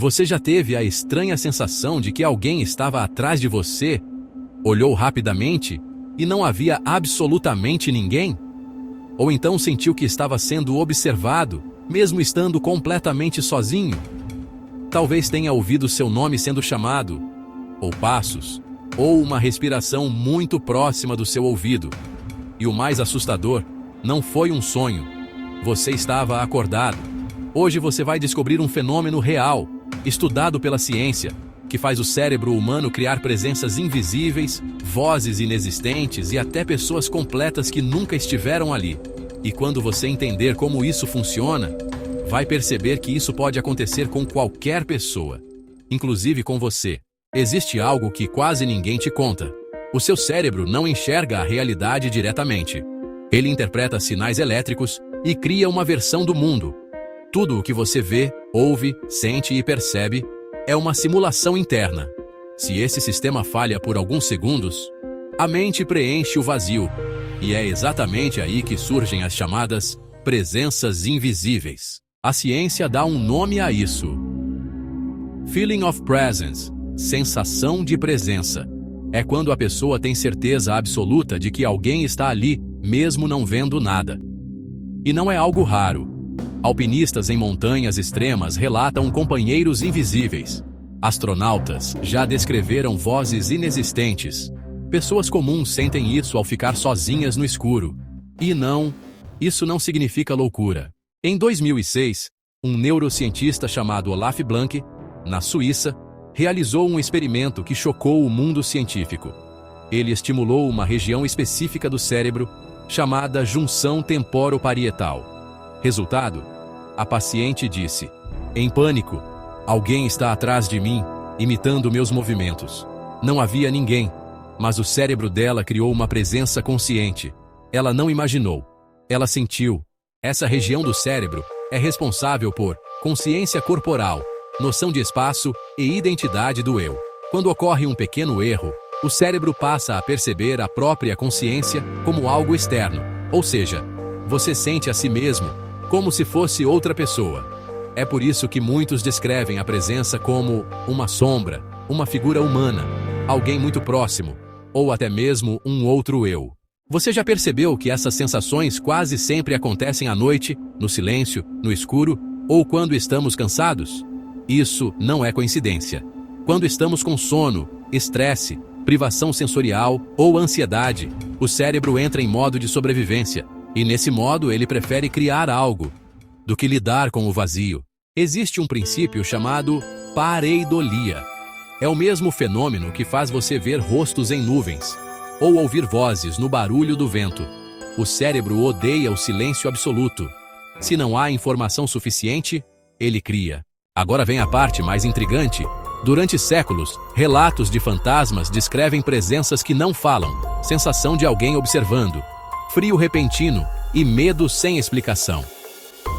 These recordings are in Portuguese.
Você já teve a estranha sensação de que alguém estava atrás de você, olhou rapidamente e não havia absolutamente ninguém? Ou então sentiu que estava sendo observado, mesmo estando completamente sozinho? Talvez tenha ouvido seu nome sendo chamado, ou passos, ou uma respiração muito próxima do seu ouvido. E o mais assustador, não foi um sonho. Você estava acordado. Hoje você vai descobrir um fenômeno real, estudado pela ciência, que faz o cérebro humano criar presenças invisíveis, vozes inexistentes e até pessoas completas que nunca estiveram ali. E quando você entender como isso funciona, vai perceber que isso pode acontecer com qualquer pessoa, inclusive com você. Existe algo que quase ninguém te conta. O seu cérebro não enxerga a realidade diretamente. Ele interpreta sinais elétricos e cria uma versão do mundo. Tudo o que você vê, ouve, sente e percebe é uma simulação interna. Se esse sistema falha por alguns segundos, a mente preenche o vazio. E é exatamente aí que surgem as chamadas presenças invisíveis. A ciência dá um nome a isso. Feeling of presence, sensação de presença. É quando a pessoa tem certeza absoluta de que alguém está ali, mesmo não vendo nada. E não é algo raro. Alpinistas em montanhas extremas relatam companheiros invisíveis. Astronautas já descreveram vozes inexistentes. Pessoas comuns sentem isso ao ficar sozinhas no escuro. E não, isso não significa loucura. Em 2006, um neurocientista chamado Olaf Blank, na Suíça, realizou um experimento que chocou o mundo científico. Ele estimulou uma região específica do cérebro, chamada junção temporoparietal. Resultado? A paciente disse: em pânico, alguém está atrás de mim, imitando meus movimentos. Não havia ninguém, mas o cérebro dela criou uma presença consciente. Ela não imaginou, ela sentiu. Essa região do cérebro é responsável por consciência corporal, noção de espaço e identidade do eu. Quando ocorre um pequeno erro, o cérebro passa a perceber a própria consciência como algo externo, ou seja, você sente a si mesmo como se fosse outra pessoa. É por isso que muitos descrevem a presença como uma sombra, uma figura humana, alguém muito próximo, ou até mesmo um outro eu. Você já percebeu que essas sensações quase sempre acontecem à noite, no silêncio, no escuro, ou quando estamos cansados? Isso não é coincidência. Quando estamos com sono, estresse, privação sensorial ou ansiedade, o cérebro entra em modo de sobrevivência. E nesse modo ele prefere criar algo do que lidar com o vazio. Existe um princípio chamado pareidolia. É o mesmo fenômeno que faz você ver rostos em nuvens ou ouvir vozes no barulho do vento. O cérebro odeia o silêncio absoluto. Se não há informação suficiente, ele cria. Agora vem a parte mais intrigante. Durante séculos, relatos de fantasmas descrevem presenças que não falam, sensação de alguém observando, frio repentino e medo sem explicação.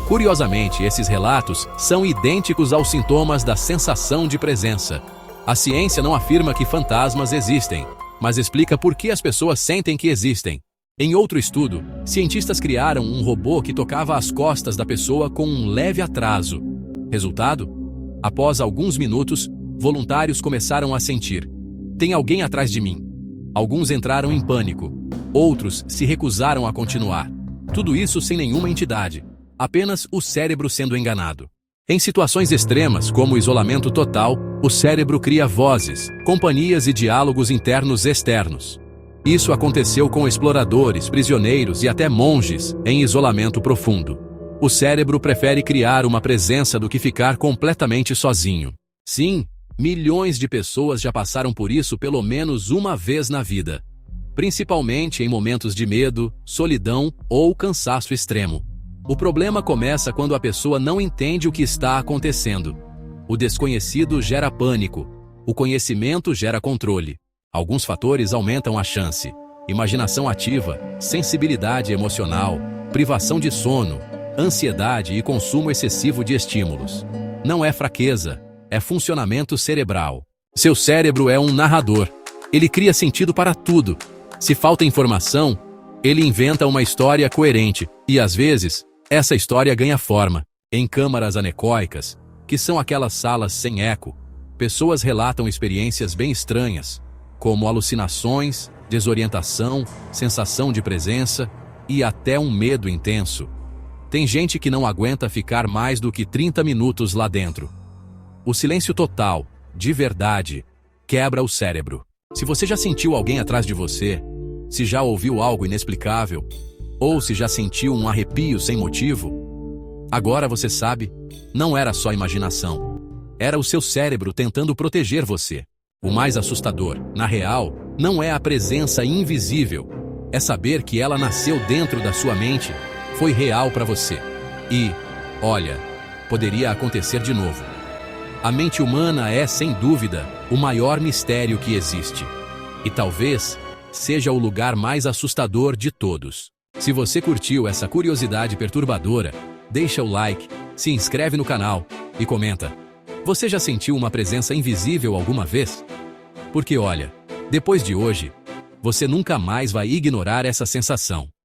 Curiosamente, esses relatos são idênticos aos sintomas da sensação de presença. A ciência não afirma que fantasmas existem, mas explica por que as pessoas sentem que existem. Em outro estudo, cientistas criaram um robô que tocava as costas da pessoa com um leve atraso. Resultado? Após alguns minutos, voluntários começaram a sentir: tem alguém atrás de mim. Alguns entraram em pânico. Outros se recusaram a continuar. Tudo isso sem nenhuma entidade, apenas o cérebro sendo enganado. Em situações extremas, como o isolamento total, o cérebro cria vozes, companhias e diálogos internos externos. Isso aconteceu com exploradores, prisioneiros e até monges em isolamento profundo. O cérebro prefere criar uma presença do que ficar completamente sozinho. Sim, milhões de pessoas já passaram por isso pelo menos uma vez na vida. Principalmente em momentos de medo, solidão ou cansaço extremo. O problema começa quando a pessoa não entende o que está acontecendo. O desconhecido gera pânico. O conhecimento gera controle. Alguns fatores aumentam a chance: imaginação ativa, sensibilidade emocional, privação de sono, ansiedade e consumo excessivo de estímulos. Não é fraqueza, é funcionamento cerebral. Seu cérebro é um narrador. Ele cria sentido para tudo. Se falta informação, ele inventa uma história coerente, e às vezes, essa história ganha forma. Em câmaras anecoicas, que são aquelas salas sem eco. Pessoas relatam experiências bem estranhas, como alucinações, desorientação, sensação de presença e até um medo intenso. Tem gente que não aguenta ficar mais do que 30 minutos lá dentro. O silêncio total, de verdade, quebra o cérebro. Se você já sentiu alguém atrás de você, se já ouviu algo inexplicável, ou se já sentiu um arrepio sem motivo, agora você sabe, não era só imaginação. Era o seu cérebro tentando proteger você. O mais assustador, na real, não é a presença invisível. É saber que ela nasceu dentro da sua mente, foi real para você. E, olha, poderia acontecer de novo. A mente humana é, sem dúvida, o maior mistério que existe. E talvez seja o lugar mais assustador de todos. Se você curtiu essa curiosidade perturbadora, deixa o like, se inscreve no canal e comenta. Você já sentiu uma presença invisível alguma vez? Porque olha, depois de hoje, você nunca mais vai ignorar essa sensação.